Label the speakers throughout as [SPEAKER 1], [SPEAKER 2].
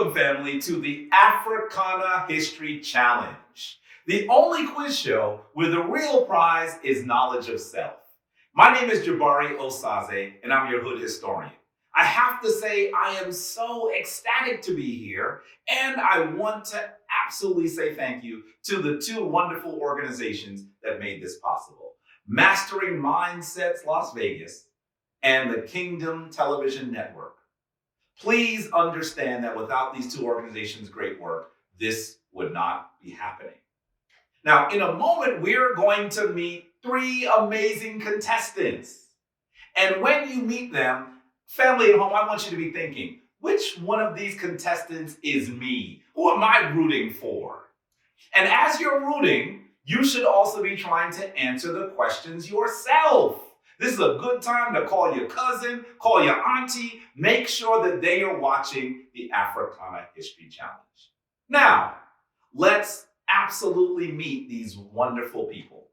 [SPEAKER 1] Welcome, family, to the Africana History Challenge, the only quiz show where the real prize is knowledge of self. My name is Jabari Osaze, and I'm your hood historian. I have to say, I am so ecstatic to be here, and I want to absolutely say thank you to the two wonderful organizations that made this possible: Mastering Mindsets Las Vegas and the Kingdom Television Network. Please understand that without these two organizations' great work, this would not be happening. Now, in a moment, we're going to meet three amazing contestants. And when you meet them, family at home, I want you to be thinking, which one of these contestants is me? Who am I rooting for? And as you're rooting, you should also be trying to answer the questions yourself. This is a good time to call your cousin, call your auntie, make sure that they are watching the Africana History Challenge. Now, let's absolutely meet these wonderful people.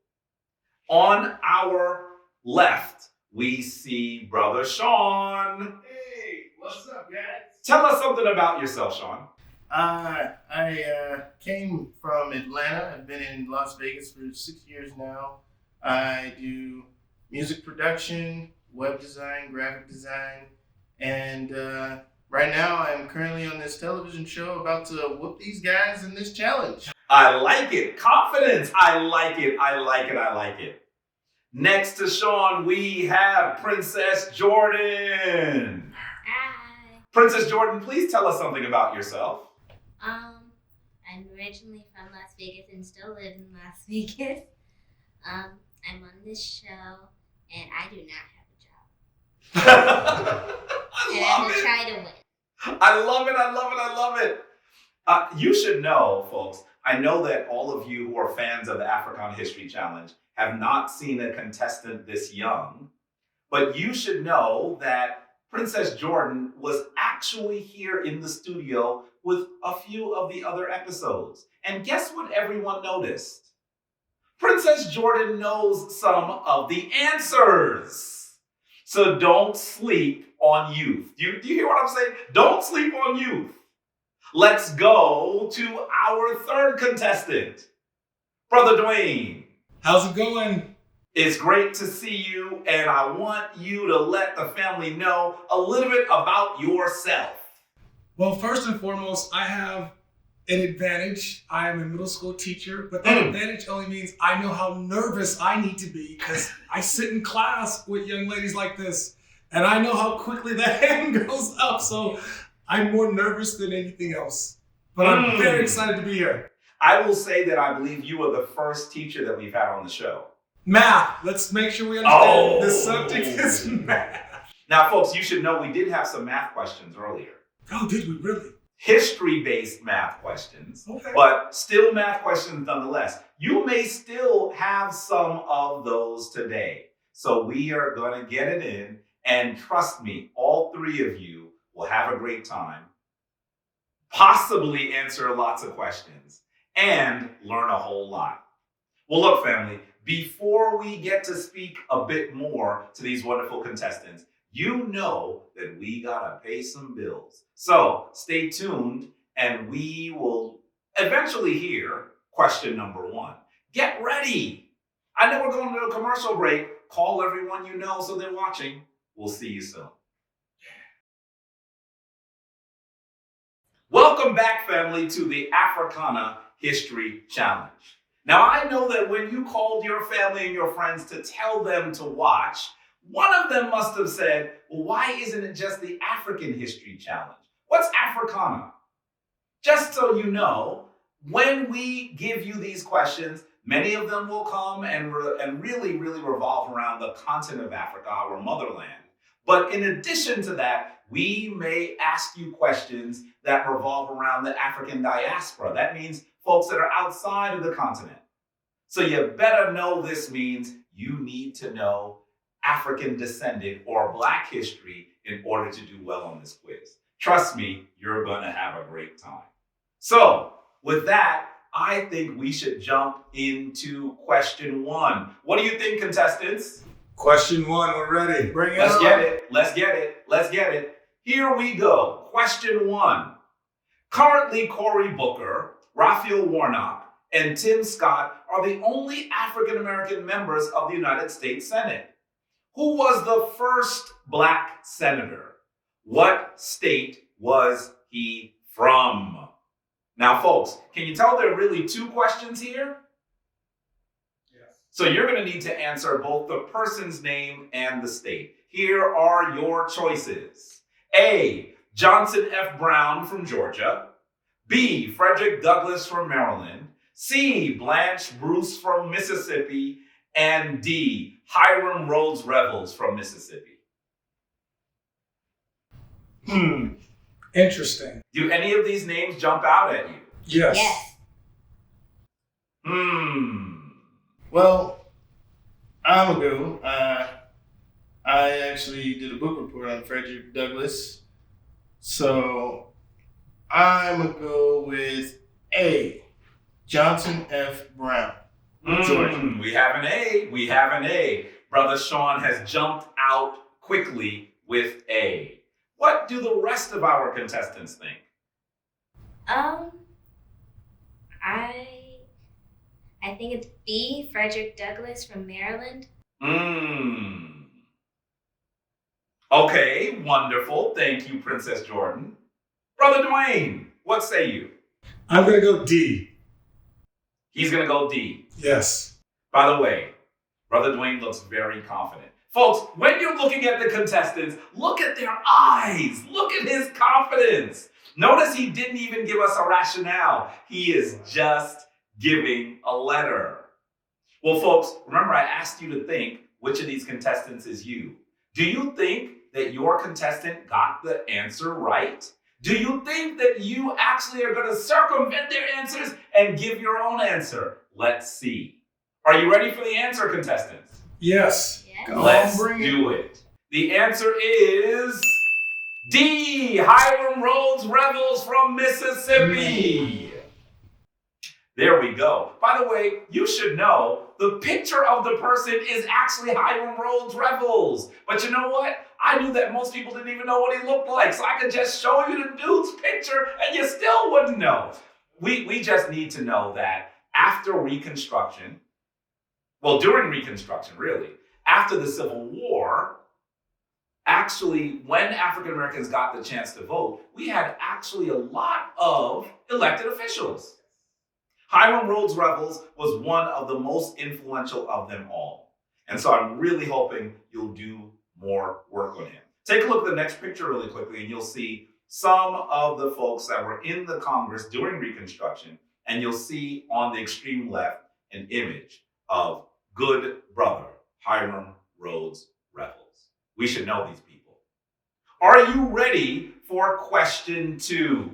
[SPEAKER 1] On our left, we see Brother Sean.
[SPEAKER 2] Hey, what's up, guys?
[SPEAKER 1] Tell us something about yourself, Sean.
[SPEAKER 2] I came from Atlanta. I've been in Las Vegas for 6 years now. I do music production, web design, graphic design, and right now I'm currently on this television show about to whoop these guys in this challenge.
[SPEAKER 1] I like it. Confidence. I like it. I like it. I like it. Next to Sean, we have Princess Jordan.
[SPEAKER 3] Hi.
[SPEAKER 1] Princess Jordan, please tell us something about yourself.
[SPEAKER 3] I'm originally from Las Vegas and still live in Las Vegas. I'm on this show and I do not have a job. And I will try to win.
[SPEAKER 1] I love it. I love it. I love it. You should know, folks, I know that all of you who are fans of the Africana History Challenge have not seen a contestant this young, but you should know that Princess Jordan was actually here in the studio with a few of the other episodes. And guess what everyone noticed? Princess Jordan knows some of the answers. So don't sleep on youth. Do you hear what I'm saying? Don't sleep on youth. Let's go to our third contestant, Brother Dwayne.
[SPEAKER 4] How's it going?
[SPEAKER 1] It's great to see you, and I want you to let the family know a little bit about yourself.
[SPEAKER 4] Well, first and foremost, I have an advantage. I am a middle school teacher, but that advantage only means I know how nervous I need to be because I sit in class with young ladies like this, and I know how quickly the hand goes up, so I'm more nervous than anything else. But I'm very excited to be here.
[SPEAKER 1] I will say that I believe you are the first teacher that we've had on the show.
[SPEAKER 4] Math. Let's make sure we understand the subject is math.
[SPEAKER 1] Now, folks, you should know we did have some math questions earlier.
[SPEAKER 4] Oh, did we really?
[SPEAKER 1] History-based math questions,
[SPEAKER 4] okay,
[SPEAKER 1] but still math questions nonetheless. You may still have some of those today. So we are going to get it in, and trust me, all three of you will have a great time, possibly answer lots of questions, and learn a whole lot. Well, look, family, before we get to speak a bit more to these wonderful contestants, you know that we gotta pay some bills. So stay tuned and we will eventually hear question number one. Get ready. I know we're going to a commercial break. Call everyone you know so they're watching. We'll see you soon. Welcome back, family, to the Africana History Challenge. Now, I know that when you called your family and your friends to tell them to watch, one of them must have said, well, why isn't it just the African History Challenge? What's Africana? Just so you know, when we give you these questions, many of them will come and really revolve around the continent of Africa, our motherland. But in addition to that, we may ask you questions that revolve around the African diaspora. That means folks that are outside of the continent. So you better know this means you need to know African descendant or Black history in order to do well on this quiz. Trust me, you're going to have a great time. So with that, I think we should jump into question one. What do you think, contestants?
[SPEAKER 4] Question one, we're ready. Bring it on.
[SPEAKER 1] Let's get it. Let's get it. Let's get it. Here we go. Question one. Currently, Cory Booker, Raphael Warnock, and Tim Scott are the only African American members of the United States Senate. Who was the first Black senator? What state was he from? Now, folks, can you tell there are really two questions here?
[SPEAKER 4] Yes.
[SPEAKER 1] So you're going to need to answer both the person's name and the state. Here are your choices. A, Johnson F. Brown from Georgia. B, Frederick Douglass from Maryland. C, Blanche Bruce from Mississippi. And D, Hiram Rhodes Revels from Mississippi.
[SPEAKER 4] Interesting.
[SPEAKER 1] Do any of these names jump out at you?
[SPEAKER 4] Yes.
[SPEAKER 3] Yes.
[SPEAKER 2] Well, I'm gonna go. I actually did a book report on Frederick Douglass, so I'm gonna go with A, Johnson F. Brown, Georgia.
[SPEAKER 1] We have an A. We have an A. Brother Sean has jumped out quickly with A. What do the rest of our contestants think?
[SPEAKER 3] I think it's B, Frederick Douglass from Maryland.
[SPEAKER 1] Okay, wonderful. Thank you, Princess Jordan. Brother Dwayne, what say you?
[SPEAKER 4] I'm going to go D.
[SPEAKER 1] He's going to go D.
[SPEAKER 4] Yes.
[SPEAKER 1] By the way, Brother Dwayne looks very confident. Folks, when you're looking at the contestants, look at their eyes. Look at his confidence. Notice he didn't even give us a rationale. He is just giving a letter. Well, folks, remember I asked you to think which of these contestants is you. Do you think that your contestant got the answer right? Do you think that you actually are going to circumvent their answers and give your own answer? Let's see. Are you ready for the answer, contestants?
[SPEAKER 4] Yes.
[SPEAKER 3] Yes.
[SPEAKER 1] Let's do it. The answer is D, Hiram Rhodes Revels from Mississippi. There we go. By the way, you should know the picture of the person is actually Hiram Rhodes Revels. But you know what? I knew that most people didn't even know what he looked like, so I could just show you the dude's picture and you still wouldn't know. We just need to know that after Reconstruction, well, during Reconstruction, really, after the Civil War, actually, when African Americans got the chance to vote, we had actually a lot of elected officials. Hiram Rhodes Revels was one of the most influential of them all. And so I'm really hoping you'll do more work on him. Take a look at the next picture really quickly and you'll see some of the folks that were in the Congress during Reconstruction. And you'll see on the extreme left an image of good brother Hiram Rhodes Revels. We should know these people. Are you ready for question 2?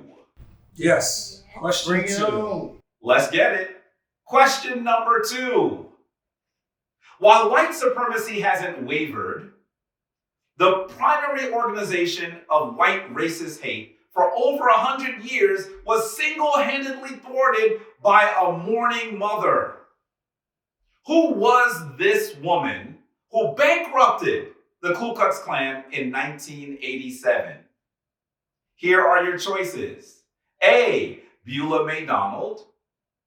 [SPEAKER 4] Yes. Question
[SPEAKER 2] Bring it
[SPEAKER 4] 2.
[SPEAKER 2] on.
[SPEAKER 1] Let's get it. Question number 2. While white supremacy hasn't wavered, the primary organization of white racist hate for over 100 years was single-handedly thwarted by a mourning mother. Who was this woman who bankrupted the Ku Klux Klan in 1987? Here are your choices. A, Beulah May Donald.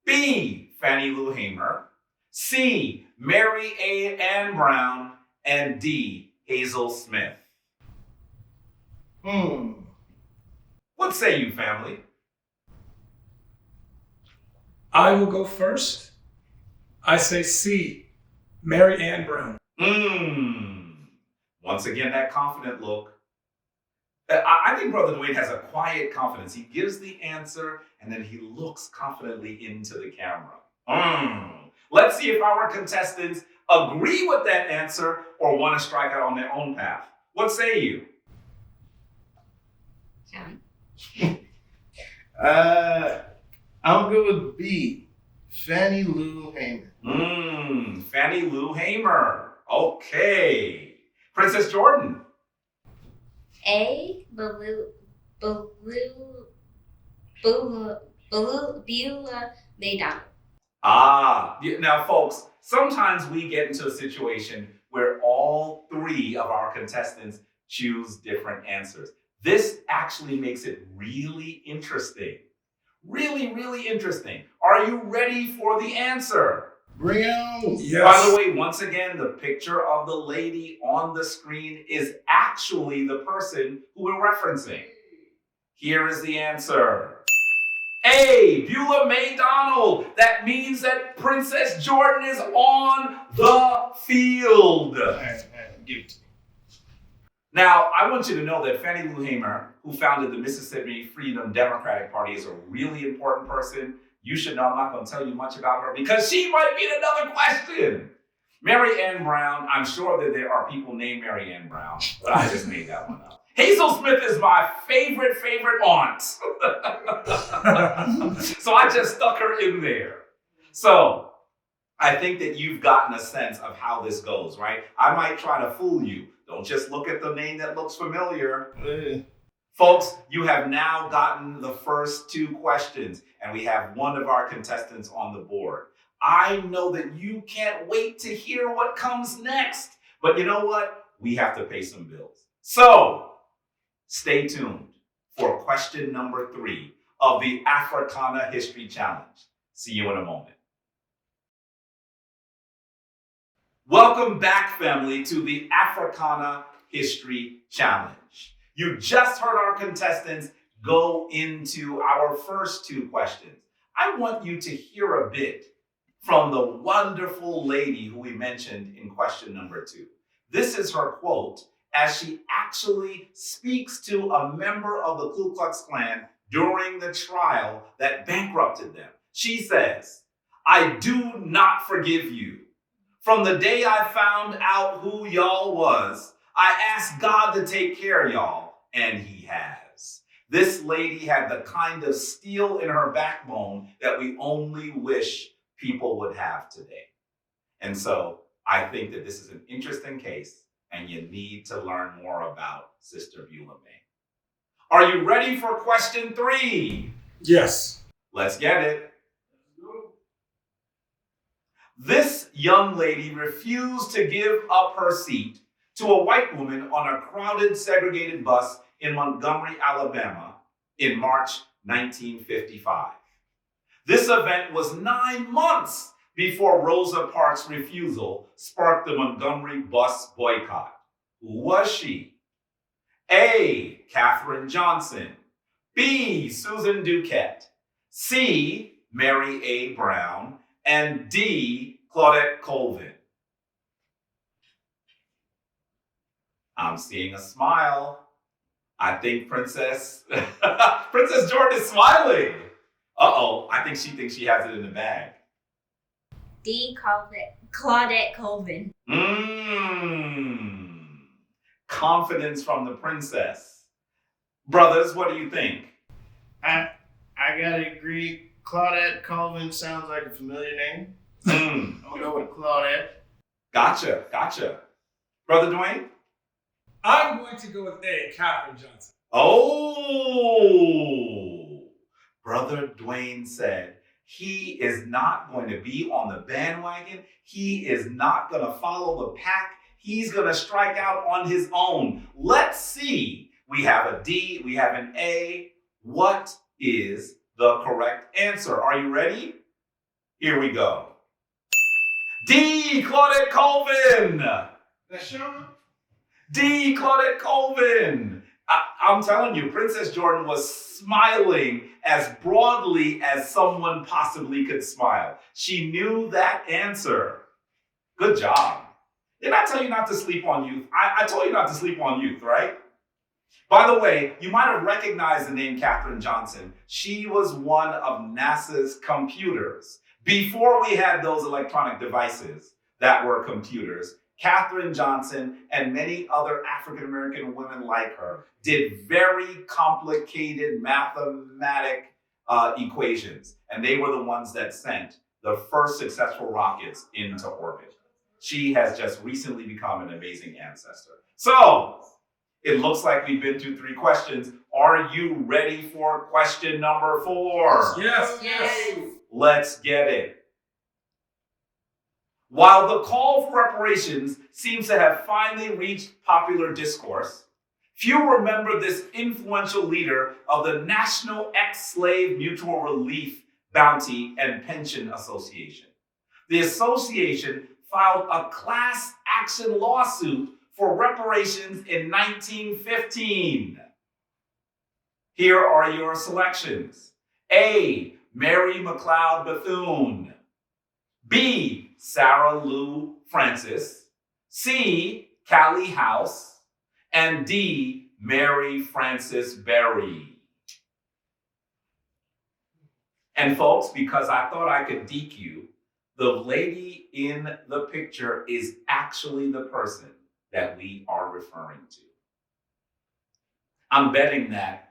[SPEAKER 1] B, Fannie Lou Hamer. C, Mary A. Ann Brown. And D, Hazel Smith. What say you, family?
[SPEAKER 4] I will go first. I say C, Mary Ann Brown.
[SPEAKER 1] Once again, that confident look. I think Brother Dwayne has a quiet confidence. He gives the answer and then he looks confidently into the camera. Let's see if our contestants agree with that answer or want to strike out on their own path. What say you?
[SPEAKER 3] John.
[SPEAKER 2] I'm good with B, Fannie Lou Hamer.
[SPEAKER 1] Fannie Lou Hamer. Okay. Princess Jordan.
[SPEAKER 3] A, Beulah May Donald.
[SPEAKER 1] Now folks, sometimes we get into a situation where all 3 of our contestants choose different answers. This actually makes it really interesting. Really, really interesting. Are you ready for the answer?
[SPEAKER 2] Bring it on.
[SPEAKER 4] Yes.
[SPEAKER 1] By the way, once again, the picture of the lady on the screen is actually the person who we're referencing. Here is the answer. A, Beulah May Donald. That means that Princess Jordan is on the field.
[SPEAKER 2] All right, give it to me.
[SPEAKER 1] Now, I want you to know that Fannie Lou Hamer, who founded the Mississippi Freedom Democratic Party, is a really important person. You should know I'm not going to tell you much about her because she might be another question. Mary Ann Brown, I'm sure that there are people named Mary Ann Brown, but I just made that one up. Hazel Smith is my favorite aunt. So I just stuck her in there. So I think that you've gotten a sense of how this goes, right? I might try to fool you. Don't just look at the name that looks familiar. Folks, you have now gotten the first two questions, and we have one of our contestants on the board. I know that you can't wait to hear what comes next, but you know what? We have to pay some bills. So, stay tuned for question number 3 of the Africana History Challenge. See you in a moment. Welcome back, family, to the Africana History Challenge. You just heard our contestants go into our first two questions. I want you to hear a bit from the wonderful lady who we mentioned in question number 2. This is her quote as she actually speaks to a member of the Ku Klux Klan during the trial that bankrupted them. She says, "I do not forgive you. From the day I found out who y'all was, I asked God to take care of y'all, and he has." This lady had the kind of steel in her backbone that we only wish people would have today. And so I think that this is an interesting case, and you need to learn more about Sister Beulah May. Are you ready for question 3?
[SPEAKER 4] Yes.
[SPEAKER 1] Let's get it. This young lady refused to give up her seat to a white woman on a crowded, segregated bus in Montgomery, Alabama in March 1955. This event was 9 months before Rosa Parks' refusal sparked the Montgomery bus boycott. Who was she? A, Katherine Johnson. B, Susan Duquette. C, Mary A. Brown. And D, Claudette Colvin. I'm seeing a smile. I think Princess Jordan is smiling. Uh-oh, I think she thinks she has it in the bag.
[SPEAKER 3] D, Claudette Colvin.
[SPEAKER 1] Confidence from the princess. Brothers, what do you think?
[SPEAKER 2] I gotta agree. Claudette Colvin sounds like a familiar name. I'm gonna go with Claudette.
[SPEAKER 1] Gotcha. Brother Dwayne?
[SPEAKER 4] I'm going to go with A, Katherine Johnson.
[SPEAKER 1] Oh! Brother Dwayne said he is not going to be on the bandwagon. He is not going to follow the pack. He's going to strike out on his own. Let's see. We have a D, we have an A. What is the correct answer? Are you ready? Here we go. D, Claudette Colvin.
[SPEAKER 2] That's Sean?
[SPEAKER 1] D, Claudette Colvin. I'm telling you, Princess Jordan was smiling as broadly as someone possibly could smile. She knew that answer. Good job. Did I tell you not to sleep on youth? I told you not to sleep on youth, right? By the way, you might have recognized the name Katherine Johnson. She was one of NASA's computers. Before we had those electronic devices that were computers, Katherine Johnson and many other African-American women like her did very complicated mathematic equations. And they were the ones that sent the first successful rockets into orbit. She has just recently become an amazing ancestor. So, it looks like we've been through 3 questions. Are you ready for question number 4?
[SPEAKER 4] Yes.
[SPEAKER 1] Let's get it. While the call for reparations seems to have finally reached popular discourse, Few remember this influential leader of the National Ex-Slave Mutual Relief, Bounty, and Pension Association. The association filed a class action lawsuit for reparations in 1915. Here are your selections. A. Mary McLeod Bethune. B. Sarah Lou Francis. C. Callie House. And D. Mary Frances Berry. And folks, because I thought I could deke you, the lady in the picture is actually the person that we are referring to. I'm betting that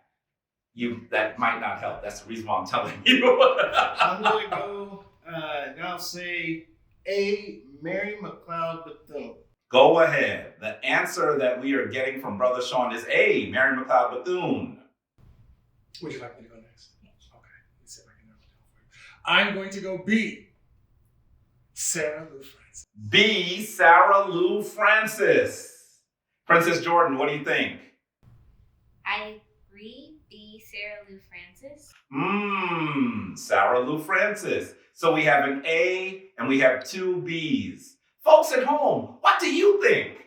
[SPEAKER 1] that might not help. That's the reason why I'm telling you.
[SPEAKER 2] I'm going to go, and I'll say A, Mary McLeod Bethune.
[SPEAKER 1] Go ahead. The answer that we are getting from Brother Sean is A, Mary McLeod Bethune.
[SPEAKER 4] Would you like me to go next? Okay, let's see if I can narrow it down for you. I'm going to go B, Sarah Lou Francis.
[SPEAKER 1] B, Sarah Lou Francis. Princess Jordan, what do you think?
[SPEAKER 3] I agree. B, Sarah Lou Francis.
[SPEAKER 1] Sarah Lou Francis. So we have an A and we have two B's. Folks at home, what do you think?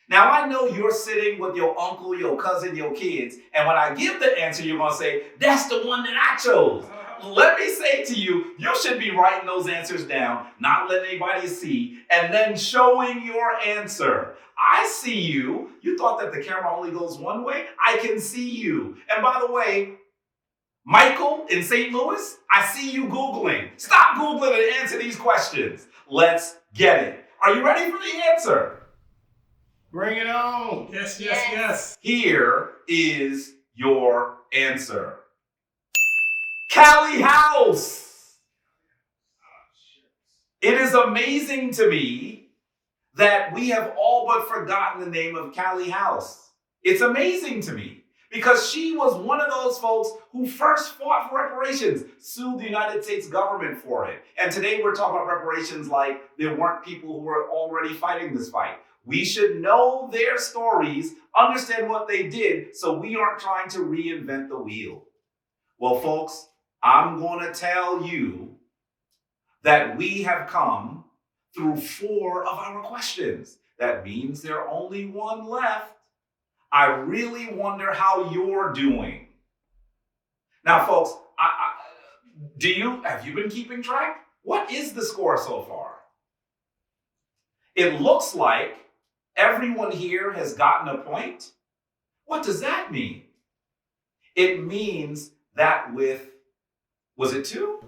[SPEAKER 1] Now, I know you're sitting with your uncle, your cousin, your kids, and when I give the answer, you're going to say, that's the one that I chose. Let me say to you, you should be writing those answers down, not letting anybody see, and then showing your answer. I see you. You thought that the camera only goes one way? I can see you. And by the way, Michael in St. Louis, I see you Googling. Stop Googling and answer these questions. Let's get it. Are you ready for the answer?
[SPEAKER 2] Bring it on.
[SPEAKER 4] Yes.
[SPEAKER 1] Here is your answer. Callie House. It is amazing to me that we have all but forgotten the name of Callie House. It's amazing to me because she was one of those folks who first fought for reparations, sued the United States government for it. And today we're talking about reparations like there weren't people who were already fighting this fight. We should know their stories, understand what they did, so we aren't trying to reinvent the wheel. Well, folks, I'm going to tell you that we have come through 4 of our questions. That means there's only one left. I really wonder how you're doing. Now, folks, have you been keeping track? What is the score so far? It looks like everyone here has gotten a point. What does that mean? It means that was it 2?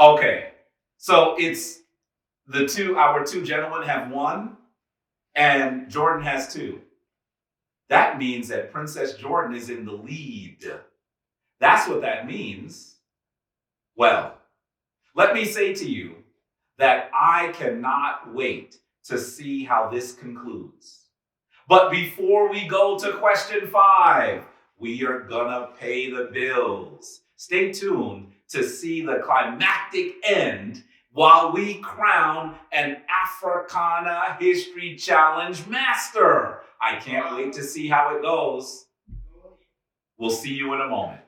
[SPEAKER 1] Okay, so it's our 2 gentlemen have 1. And Jordan has 2. That means that Princess Jordan is in the lead. That's what that means. Well, let me say to you that I cannot wait to see how this concludes. But before we go to question 5, we are gonna pay the bills. Stay tuned to see the climactic end while we crown an Africana History Challenge master. I can't wait to see how it goes. We'll see you in a moment.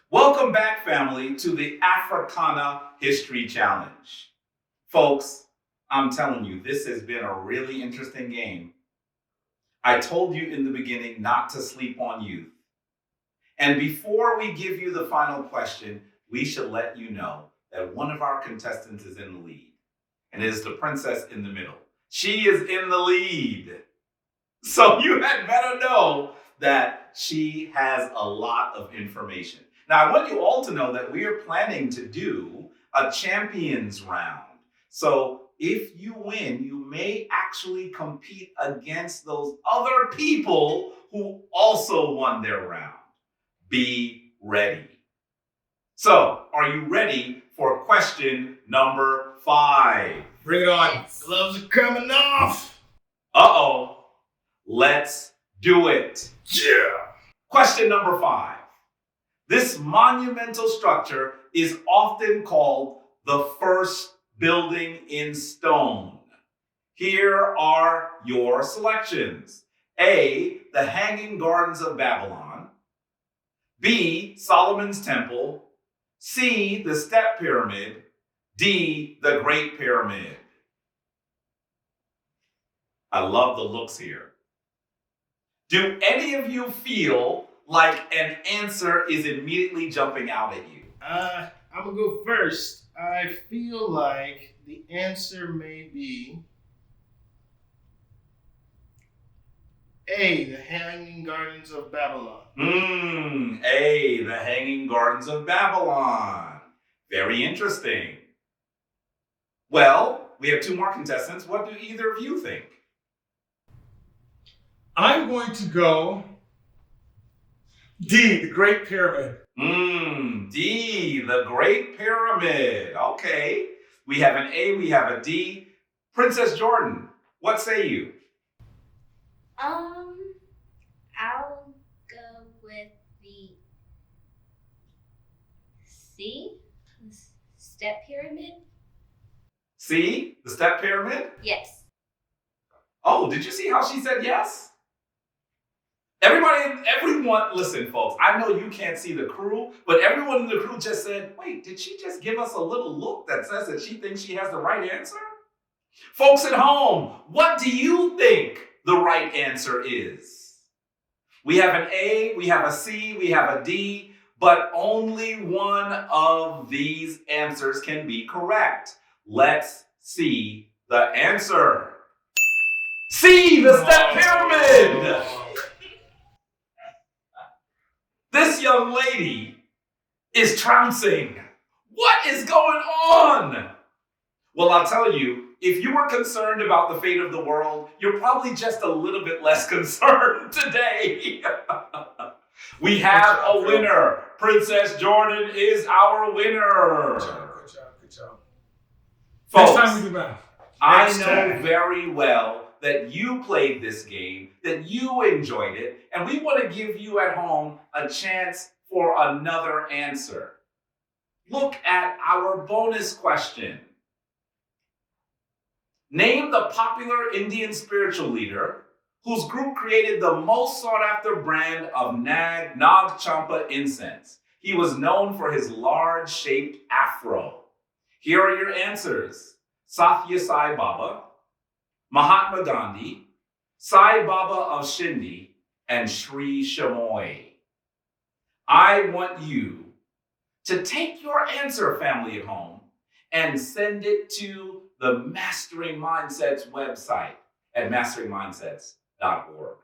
[SPEAKER 1] Welcome back, family, to the Africana History Challenge. Folks, I'm telling you, this has been a really interesting game. I told you in the beginning not to sleep on youth. And before we give you the final question, we should let you know that one of our contestants is in the lead, and it is the princess in the middle. She is in the lead. So you had better know that she has a lot of information. Now, I want you all to know that we are planning to do a champions round. So if you win, you may actually compete against those other people who also won their round. Be ready. So, are you ready for question number 5?
[SPEAKER 4] Bring it on.
[SPEAKER 3] Yes.
[SPEAKER 2] Gloves are coming off.
[SPEAKER 1] Uh-oh. Let's do it.
[SPEAKER 2] Yeah.
[SPEAKER 1] Question number 5. This monumental structure is often called the first building in stone. Here are your selections. A, the Hanging Gardens of Babylon. B, Solomon's Temple. C, the Step Pyramid. D, the Great Pyramid. I love the looks here. Do any of you feel like an answer is immediately jumping out at you?
[SPEAKER 2] I'm gonna go first. I feel like the answer may be A, the Hanging Gardens of Babylon.
[SPEAKER 1] A, the Hanging Gardens of Babylon. Very interesting. Well, we have two more contestants. What do either of you think?
[SPEAKER 4] I'm going to go D, the Great Pyramid.
[SPEAKER 1] D, the Great Pyramid. Okay. We have an A, we have a D. Princess Jordan, what say you?
[SPEAKER 3] I'll go with the C, the Step Pyramid.
[SPEAKER 1] C, the Step Pyramid?
[SPEAKER 3] Yes.
[SPEAKER 1] Oh, did you see how she said yes? Everyone, listen, folks, I know you can't see the crew, but everyone in the crew just said, wait, did she just give us a little look that says that she thinks she has the right answer? Folks at home, what do you think the right answer is? We have an A, we have a C, we have a D, but only one of these answers can be correct. Let's see the answer. C, the Step Pyramid! This young lady is trouncing. What is going on? Well, I'll tell you, if you were concerned about the fate of the world, you're probably just a little bit less concerned today. We have a winner. Princess Jordan is our winner.
[SPEAKER 4] Good job.
[SPEAKER 1] Folks,
[SPEAKER 4] Next time we do math.
[SPEAKER 1] I know very well that you played this game, that you enjoyed it, and we want to give you at home a chance for another answer. Look at our bonus question. Name the popular Indian spiritual leader whose group created the most sought-after brand of Nag Champa incense. He was known for his large-shaped afro. Here are your answers. Sathya Sai Baba, Mahatma Gandhi, Sai Baba of Shindi, and Sri Chamoy. I want you to take your answer, family at home, and send it to the Mastering Mindsets website at masteringmindsets.org.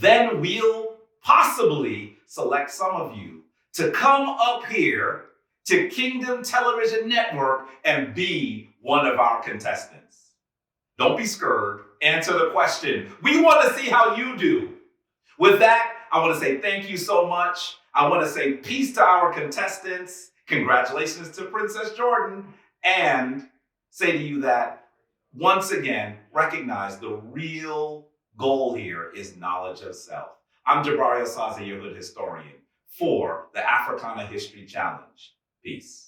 [SPEAKER 1] Then we'll possibly select some of you to come up here to Kingdom Television Network and be one of our contestants. Don't be scared. Answer the question. We want to see how you do. With that, I want to say thank you so much. I want to say peace to our contestants. Congratulations to Princess Jordan. And say to you that, once again, recognize the real goal here is knowledge of self. I'm Jabari Osaze, your Hood historian, for the Africana History Challenge. Peace.